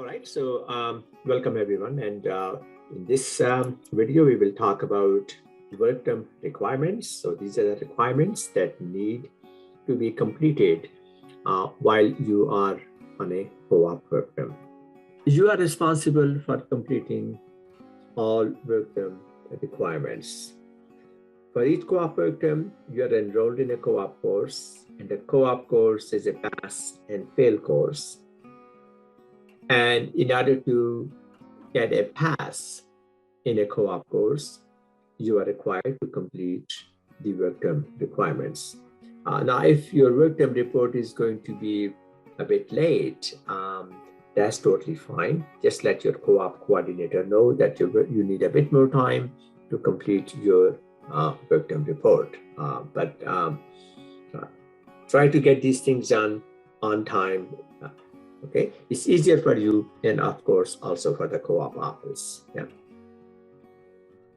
right, so welcome everyone. And in this video, we will talk about work-term requirements. So these are the requirements that need to be completed while you are on a co-op work-term. You are responsible for completing all work-term requirements. For each co-op work-term, you are enrolled in a co-op course, and the co-op course is a pass and fail course. And in order to get a pass in a co-op course, you are required to complete the work-term requirements. Now, if your work-term report is going to be a bit late, that's totally fine. Just let your co-op coordinator know that you need a bit more time to complete your work-term report. But try to get these things done on time. Okay, it's easier for you and of course also for the co-op office. Yeah.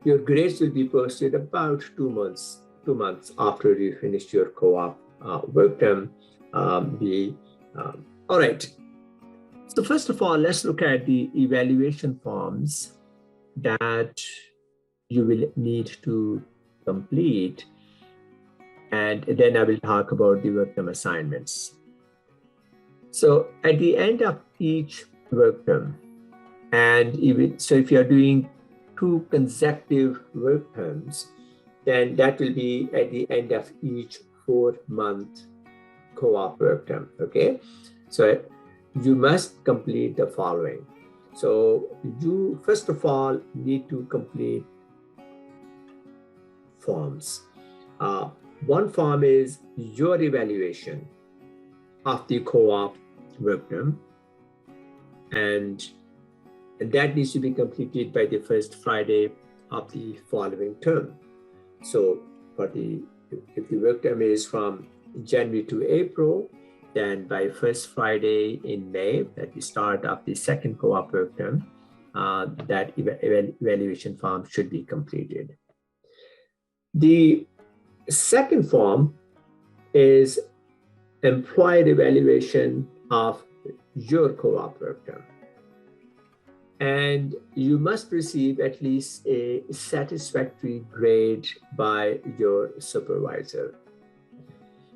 Your grades will be posted about 2 months after you finish your co-op work term. All right. So first of all, let's look at the evaluation forms that you will need to complete, and then I will talk about the work term assignments. So at the end of each work term, and so if you're doing 2 consecutive work terms, then that will be at the end of each 4-month co-op work term, okay? So you must complete the following. So you, first of all, need to complete forms. One form is your evaluation of the co-op work term, and that needs to be completed by the first Friday of the following term. So if the work term is from January to April, then by first Friday in May, at the start of the second co-op work term, that evaluation form should be completed. The second form is employee evaluation of your co-op work term. And you must receive at least a satisfactory grade by your supervisor.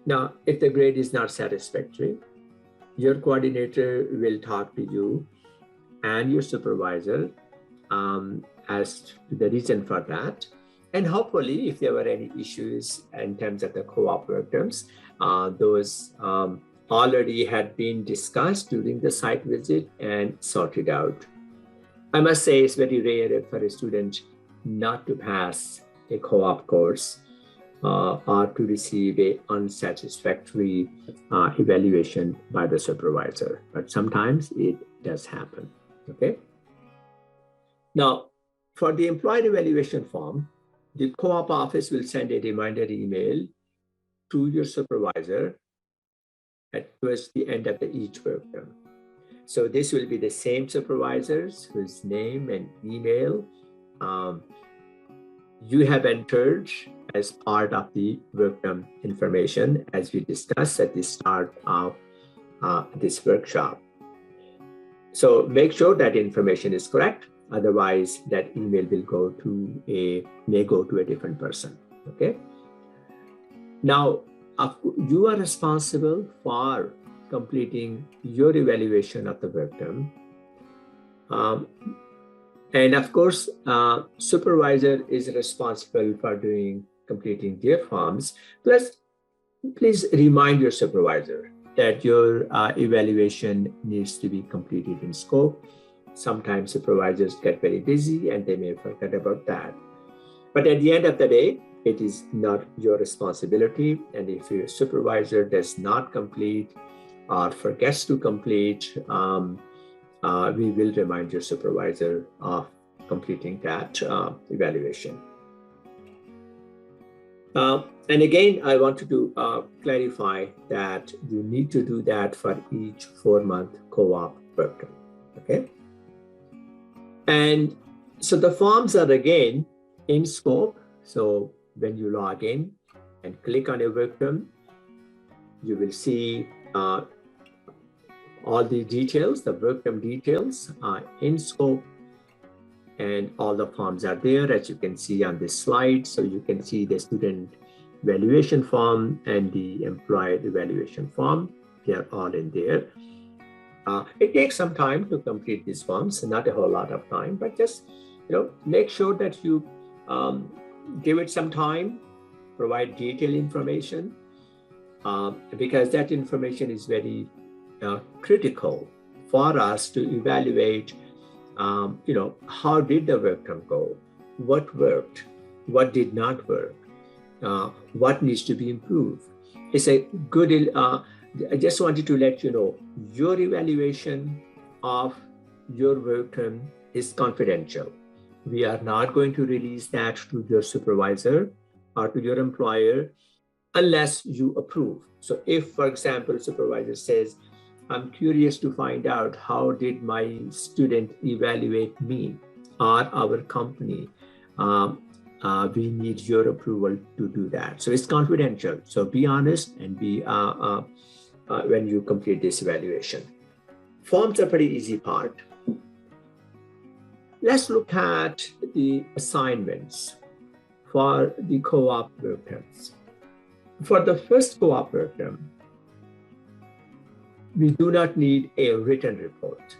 Now, if the grade is not satisfactory, your coordinator will talk to you and your supervisor as to the reason for that. And hopefully, if there were any issues in terms of the co-op work terms, those already had been discussed during the site visit and sorted out. I must say it's very rare for a student not to pass a co-op course or to receive an unsatisfactory evaluation by the supervisor, but sometimes it does happen, okay? Now, for the employee evaluation form, the co-op office will send a reminder email to your supervisor towards the end of each work term. So this will be the same supervisors whose name and email you have entered as part of the work term information, as we discussed at the start of this workshop. So make sure that information is correct. Otherwise, that email will may go to a different person, okay? Now, you are responsible for completing your evaluation of the work term. And of course, supervisor is responsible for completing their forms. Plus, please remind your supervisor that your evaluation needs to be completed in scope. Sometimes supervisors get very busy and they may forget about that. But at the end of the day, it is not your responsibility. And if your supervisor does not complete or forgets to complete, we will remind your supervisor of completing that evaluation. And again, I wanted to clarify that you need to do that for each 4-month co-op work term, okay? And so the forms are again in scope. So when you log in and click on a work term, you will see all the details, the work term details are in scope, and all the forms are there, as you can see on this slide. So you can see the student evaluation form and the employer evaluation form. They are all in there. It takes some time to complete these forms, not a whole lot of time, but just make sure that you give it some time, provide detailed information, because that information is very critical for us to evaluate. How did the work term go? What worked? What did not work? What needs to be improved? It's a good. I just wanted to let you know your evaluation of your work term is confidential. We are not going to release that to your supervisor or to your employer unless you approve. So if, for example, supervisor says, I'm curious to find out how did my student evaluate me or our company, we need your approval to do that. So it's confidential. So be honest and be when you complete this evaluation. Forms are pretty easy part. Let's look at the assignments for the co-op work terms. For the first co-op work term, we do not need a written report.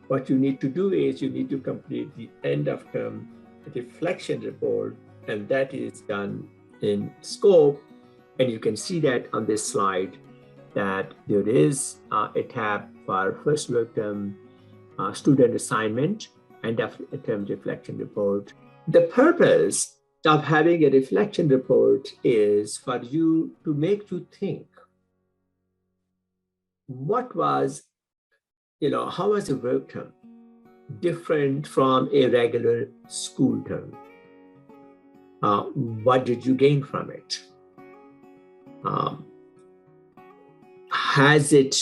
What you need to do is you need to complete the end of term reflection report, and that is done in scope. And you can see that on this slide that there is a tab for first work term student assignment and term reflection report. The purpose of having a reflection report is for you to make you think, what was, how was a work term different from a regular school term? What did you gain from it? Has it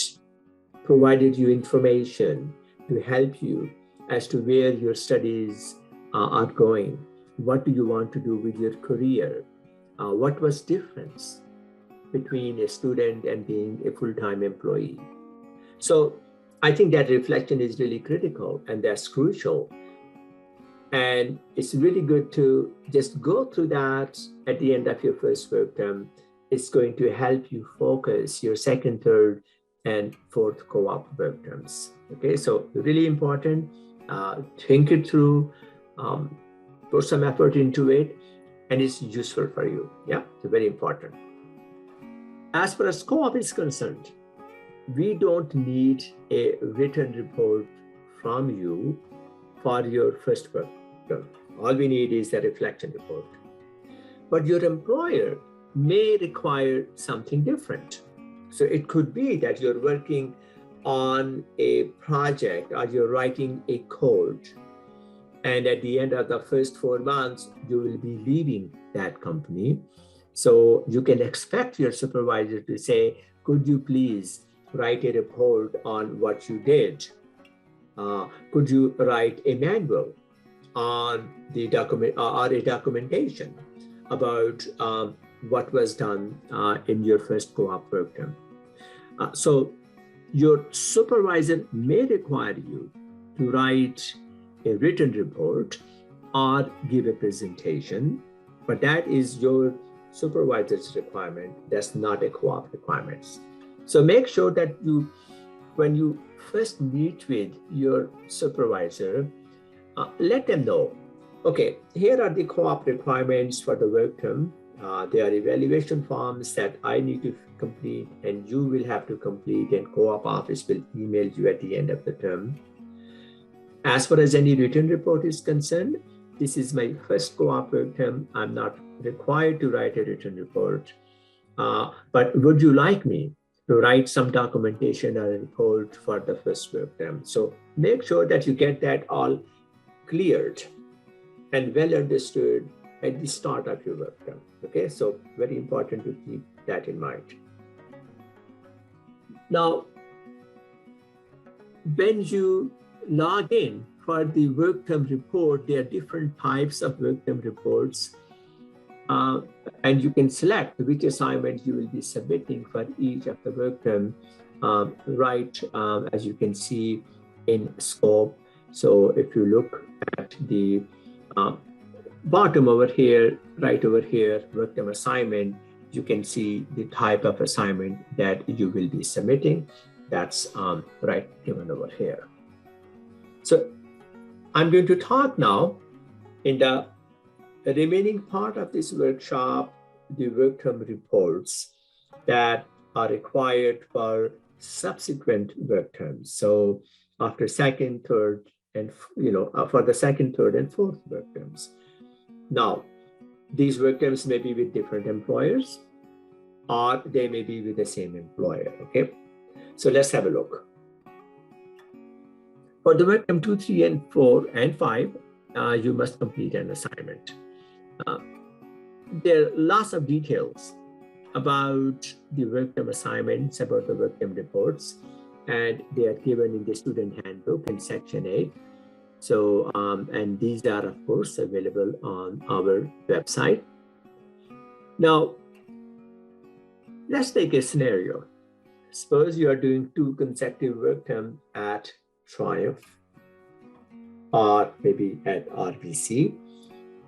provided you information to help you as to where your studies are going? What do you want to do with your career? What was difference between a student and being a full-time employee? So I think that reflection is really critical and that's crucial. And it's really good to just go through that at the end of your first work term. It's going to help you focus your second, third, and fourth co-op work terms. Okay, so really important. Think it through, put some effort into it, and it's useful for you. Yeah, it's very important. As far as co-op is concerned, we don't need a written report from you for your first work term. All we need is a reflection report. But your employer may require something different. So it could be that you're working on a project or you're writing a code, and at the end of the first 4 months, you will be leaving that company. So you can expect your supervisor to say, could you please write a report on what you did? Could you write a manual on the document or a documentation about what was done in your first co-op work term? So your supervisor may require you to write a written report or give a presentation, but that is your supervisor's requirement. That's not a co-op requirement. So make sure that you, when you first meet with your supervisor, let them know, okay, here are the co-op requirements for the work term. There are evaluation forms that I need to complete and you will have to complete, and co-op office will email you at the end of the term. As far as any written report is concerned, this is my first co-op work term. I'm not required to write a written report, but would you like me to write some documentation or a report for the first work term? So make sure that you get that all cleared and well understood at the start of your work term. Okay, so very important to keep that in mind. Now, when you log in for the work term report, there are different types of work term reports, and you can select which assignment you will be submitting for each of the work term right, as you can see in scope. So if you look at the bottom over here, right over here, Workterm assignment, you can see the type of assignment that you will be submitting. That's right given over here. So I'm going to talk now in the remaining part of this workshop, the Workterm reports that are required for subsequent work terms. So after second, third, and for the second, third, and fourth work terms. Now, these work terms may be with different employers, or they may be with the same employer. Okay, so let's have a look. For the work term 2, 3, and 4, and 5, you must complete an assignment. There are lots of details about the Workterm assignments, about the Workterm reports, and they are given in the student handbook in section 8. So, and these are of course available on our website. Now, let's take a scenario. Suppose you are doing 2 consecutive Workterm at Triumph, or maybe at RBC.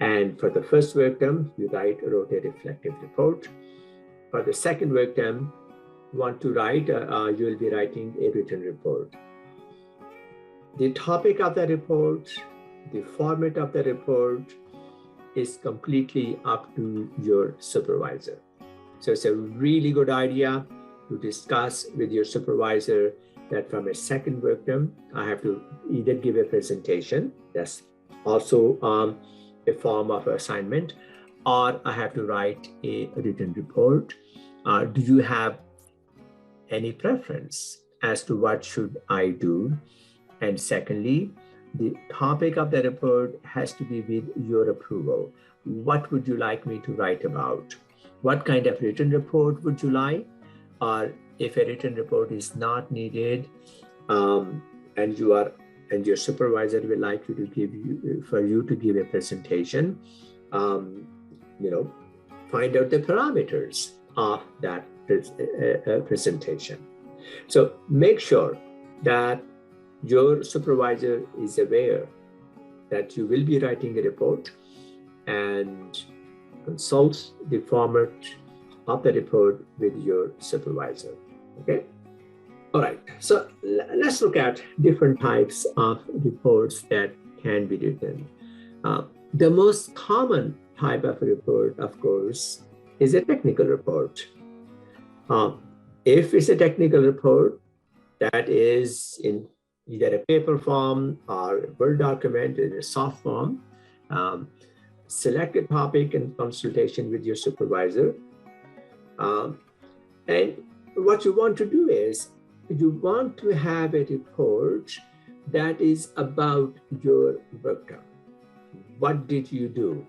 And for the first work term, you write a reflective report. For the second work term, you want to write, you will be writing a written report. The topic of the report, the format of the report is completely up to your supervisor. So it's a really good idea to discuss with your supervisor that from a second work term, I have to either give a presentation, that's also a form of assignment, or I have to write a written report. Do you have any preference as to what should I do? And secondly, the topic of the report has to be with your approval. What would you like me to write about? What kind of written report would you like? Or if a written report is not needed, and your supervisor will like you to give a presentation, find out the parameters of that presentation. So make sure that your supervisor is aware that you will be writing a report, and consult the format of the report with your supervisor. Okay. All right, so let's look at different types of reports that can be written. The most common type of report, of course, is a technical report. If it's a technical report that is in either a paper form or a Word document in a soft form, select a topic in consultation with your supervisor. And what you want to do is, you want to have a report that is about your work term. What did you do?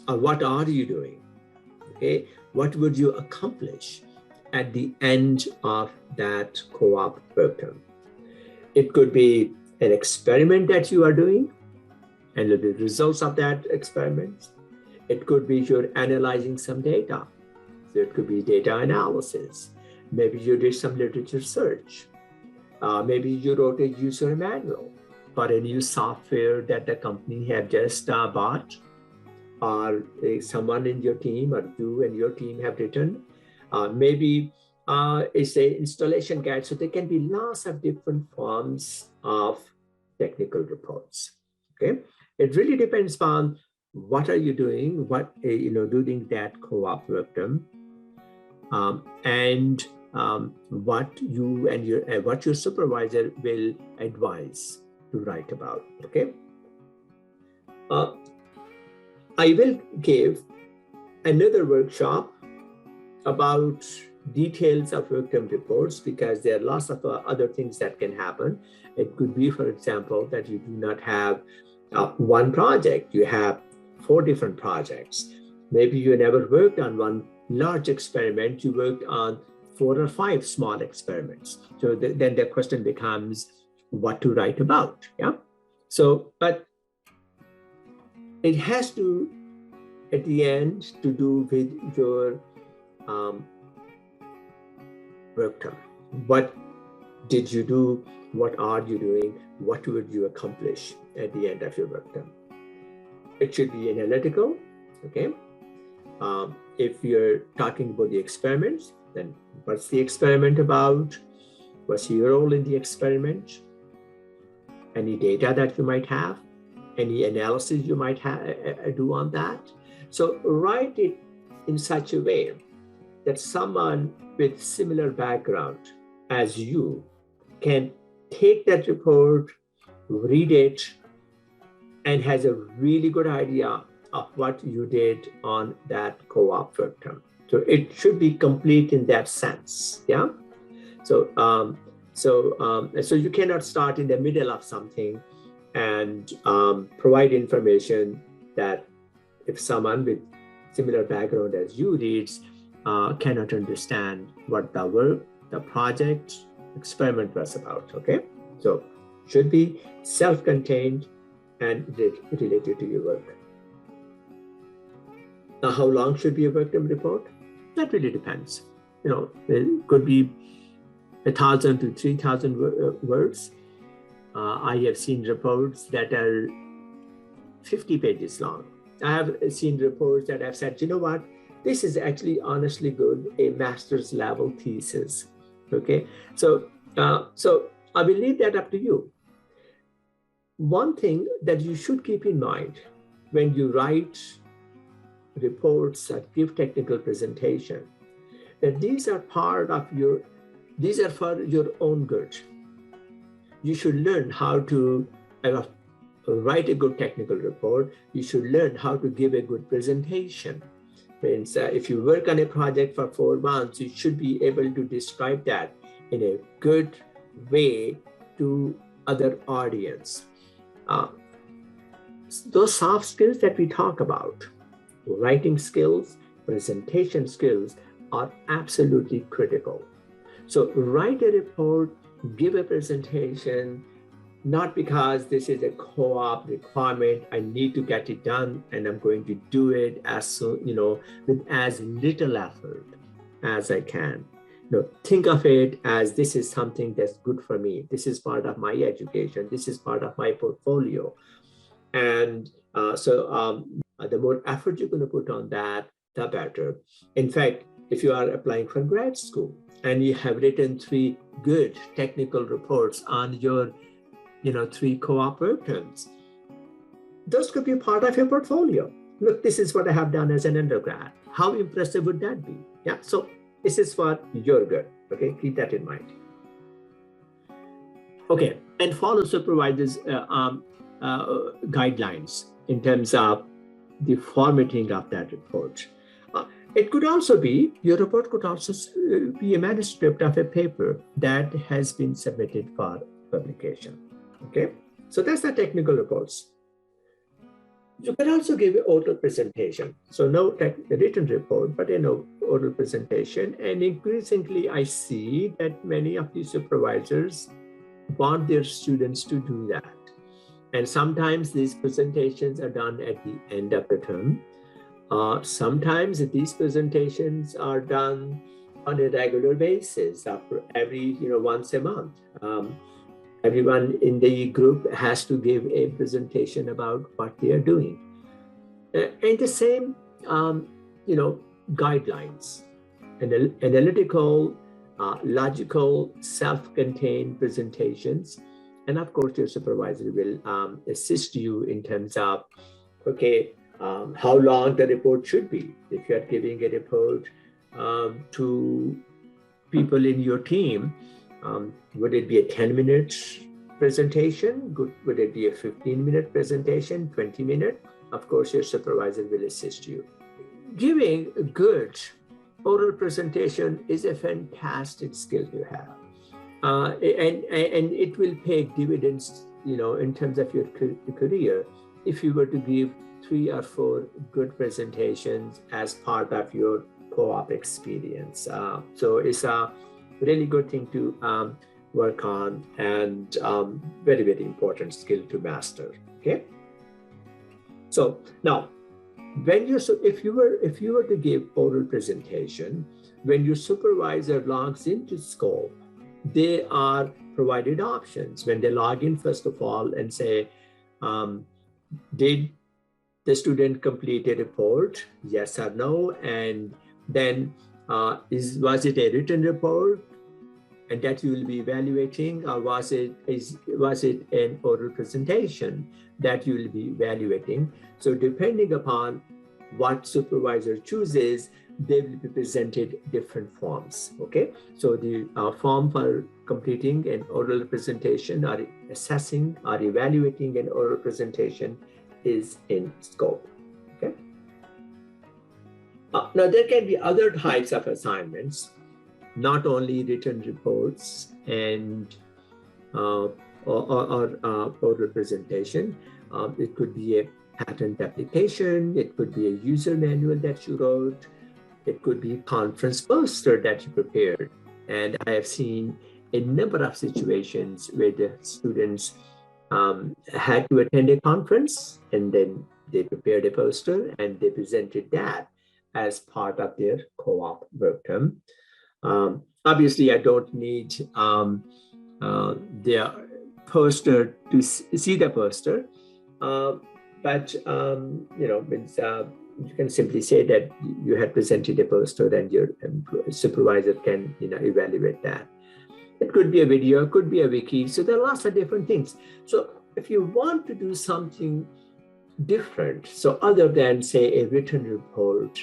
Or what are you doing? Okay, what would you accomplish at the end of that co-op work term? It could be an experiment that you are doing and the results of that experiment. It could be you're analyzing some data. So it could be data analysis. Maybe you did some literature search. Maybe you wrote a user manual for a new software that the company have just bought, or someone in your team or you and your team have written. Maybe it's an installation guide. So there can be lots of different forms of technical reports. Okay, it really depends on what are you doing, during that co-op work term, and what you and what your supervisor will advise to write about. Okay, I will give another workshop about details of work term reports, because there are lots of other things that can happen. It could be, for example, that you do not have one project, you have 4 different projects. Maybe you never worked on one large experiment, you worked on 4 or 5 small experiments. So then the question becomes what to write about. Yeah. So, but it has to, at the end, to do with your work term. What did you do? What are you doing? What would you accomplish at the end of your work term? It should be analytical, okay? If you're talking about the experiments, then what's the experiment about? What's your role in the experiment? Any data that you might have? Any analysis you might do on that? So write it in such a way that someone with similar background as you can take that report, read it, and has a really good idea of what you did on that co-op work term. So it should be complete in that sense, yeah? So you cannot start in the middle of something and provide information that if someone with similar background as you reads cannot understand what the work, the project, experiment was about, okay? So should be self-contained and related to your work. Now, how long should be a work term report? That really depends. You know, it could be 1,000 to 3,000 words. I have seen reports that are 50 pages long. I have seen reports that have said, you know what, this is actually honestly good, a master's level thesis, okay? So I will leave that up to you. One thing that you should keep in mind when you write reports or give technical presentation, that these are for your own good. You should learn how to write a good technical report. You should learn how to give a good presentation. Means if you work on a project for 4 months, you should be able to describe that in a good way to other audience. Those soft skills that we talk about, writing skills, presentation skills, are absolutely critical. So write a report, give a presentation, not because this is a co-op requirement, I need to get it done and I'm going to do it as soon, with as little effort as I can. Think of it as this is something that's good for me. This is part of my education. This is part of my portfolio. And the more effort you're going to put on that, the better. In fact, if you are applying for grad school and you have written 3 good technical reports on your 3 co-op work terms, those could be part of your portfolio. Look, this is what I have done as an undergrad. How impressive would that be? Yeah, so this is for your good, okay? Keep that in mind. Okay, and follow supervisors' guidelines in terms of the formatting of that report. It could also be, your report could also be a manuscript of a paper that has been submitted for publication, okay? So that's the technical reports. You can also give an oral presentation. So no written report, but an oral presentation. And increasingly, I see that many of the supervisors want their students to do that. And sometimes these presentations are done at the end of the term. Sometimes these presentations are done on a regular basis, after every, once a month. Everyone in the group has to give a presentation about what they are doing. And the same, guidelines, analytical, logical, self-contained presentations. And of course, your supervisor will assist you in terms of, okay, how long the report should be. If you're giving a report to people in your team, would it be a 10-minute presentation? Would it be a 15-minute presentation, 20-minute? Of course, your supervisor will assist you. Giving a good oral presentation is a fantastic skill to have. And it will pay dividends, in terms of your career, if you were to give 3 or 4 good presentations as part of your co-op experience. So it's a really good thing to work on, and very, very important skill to master. Okay. So now, if you were to give oral presentation, when your supervisor logs into Scope, they are provided options when they log in, first of all, and say, did the student complete a report, yes or no? And then was it a written report and that you will be evaluating, or was it an oral presentation that you will be evaluating? So depending upon what supervisor chooses, they will be presented different forms, okay? So the form for completing an oral presentation or assessing or evaluating an oral presentation is in scope, okay? Now there can be other types of assignments, not only written reports and or oral presentation. It could be a patent application, it could be a user manual that you wrote, it could be a conference poster that you prepared. And I have seen a number of situations where the students had to attend a conference and then they prepared a poster and they presented that as part of their co-op work term. Obviously, I don't need their poster to see the poster, but you can simply say that you had presented a poster and your supervisor can evaluate that. It could be a video, it could be a wiki. So there are lots of different things. So if you want to do something different, so other than say a written report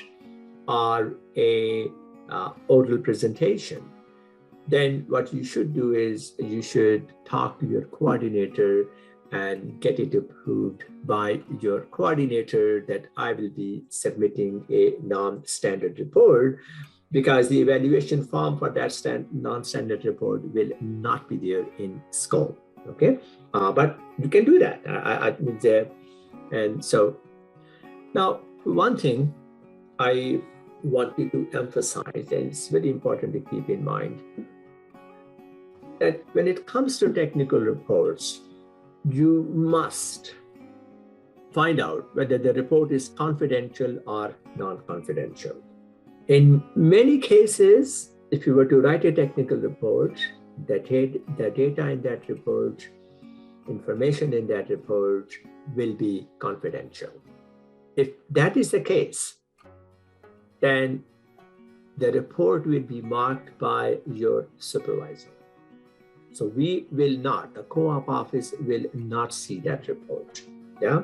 or a oral presentation, then what you should do is you should talk to your coordinator and get it approved by your coordinator that I will be submitting a non-standard report, because the evaluation form for that non-standard report will not be there in scope, okay? But you can do that. And so now one thing I want you to emphasize, and it's very important to keep in mind, that when it comes to technical reports, you must find out whether the report is confidential or non-confidential. In many cases, if you were to write a technical report, the data in that report, information in that report will be confidential. If that is the case, then the report will be marked by your supervisor. So we will not, the co-op office will not see that report, yeah?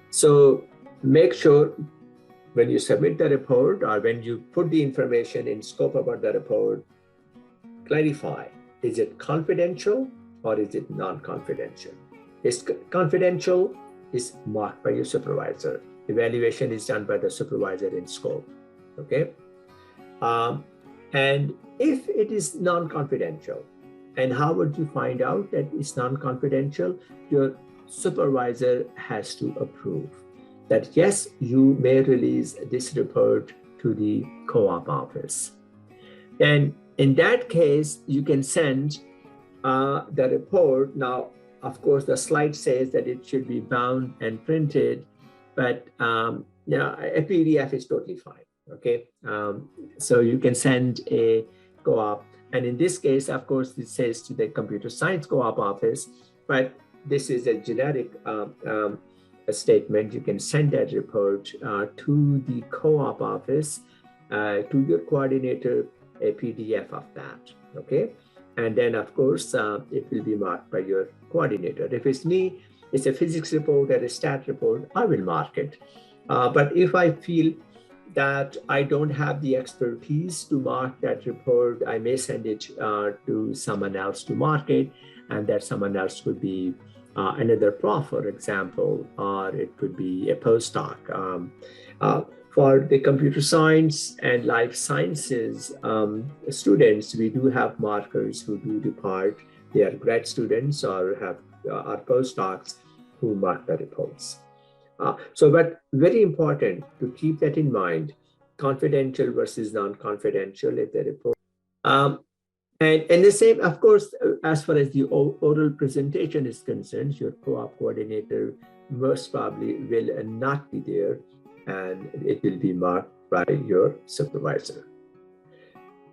So make sure when you submit the report or when you put the information in scope about the report, clarify, is it confidential or is it non-confidential? Is confidential is marked by your supervisor. Evaluation is done by the supervisor in scope, okay? And if it is non-confidential, and how would you find out that it's non-confidential? Your supervisor has to approve that, yes, you may release this report to the co-op office. And in that case, you can send the report. Now, of course, the slide says that it should be bound and printed, but a PDF is totally fine, okay? So you can send a co-op. And in this case, of course, it says to the computer science co-op office, but this is a generic a statement. You can send that report to the co-op office, to your coordinator, a PDF of that, okay? And then, of course, it will be marked by your coordinator. If it's me, it's a physics report or a stat report, I will mark it. But if I feel that I don't have the expertise to mark that report, I may send it to someone else to mark it, and that someone else could be another prof, for example, or it could be a postdoc. For the computer science and life sciences students, we do have markers who do depart. They are grad students or are postdocs who mark the reports. But very important to keep that in mind, confidential versus non-confidential if the report. And the same, of course, as far as the oral presentation is concerned, your co-op coordinator most probably will not be there, and it will be marked by your supervisor.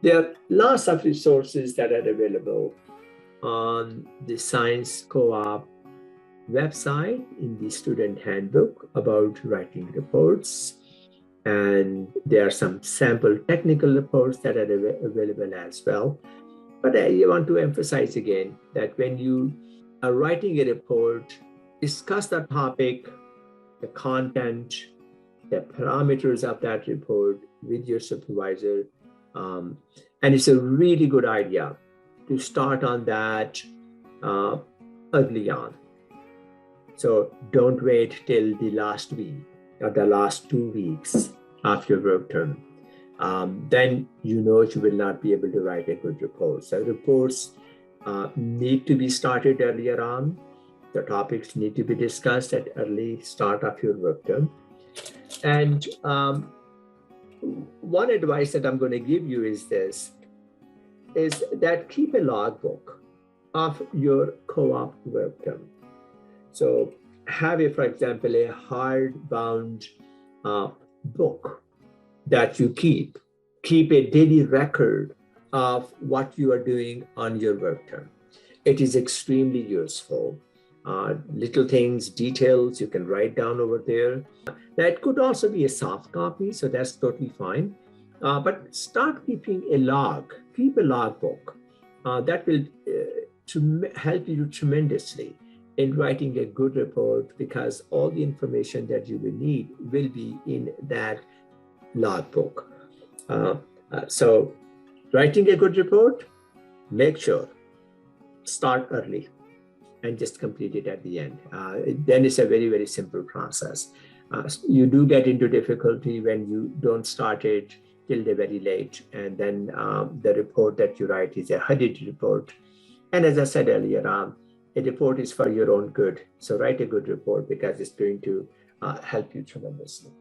There are lots of resources that are available on the Science Co-op website in the student handbook about writing reports. And there are some sample technical reports that are available as well. But I want to emphasize again that when you are writing a report, discuss the topic, the content, the parameters of that report with your supervisor. And it's a really good idea to start on that early on. So don't wait till the last week or the last 2 weeks of your work term. Then you will not be able to write a good report. So reports need to be started earlier on. The topics need to be discussed at early start of your work term. And one advice that I'm going to give you is this, is that keep a logbook of your co-op work term. So have, for example, a hardbound book that you keep. Keep a daily record of what you are doing on your work term. It is extremely useful. Little things, details you can write down over there. That could also be a soft copy, so that's totally fine. But start keeping a log. Keep a logbook. That will help you tremendously in writing a good report, because all the information that you will need will be in that logbook. So writing a good report, make sure, start early and just complete it at the end. Then it's a very, very simple process. You do get into difficulty when you don't start it till the very late. And then the report that you write is a hurried report. And as I said earlier, a report is for your own good. So write a good report, because it's going to help you tremendously.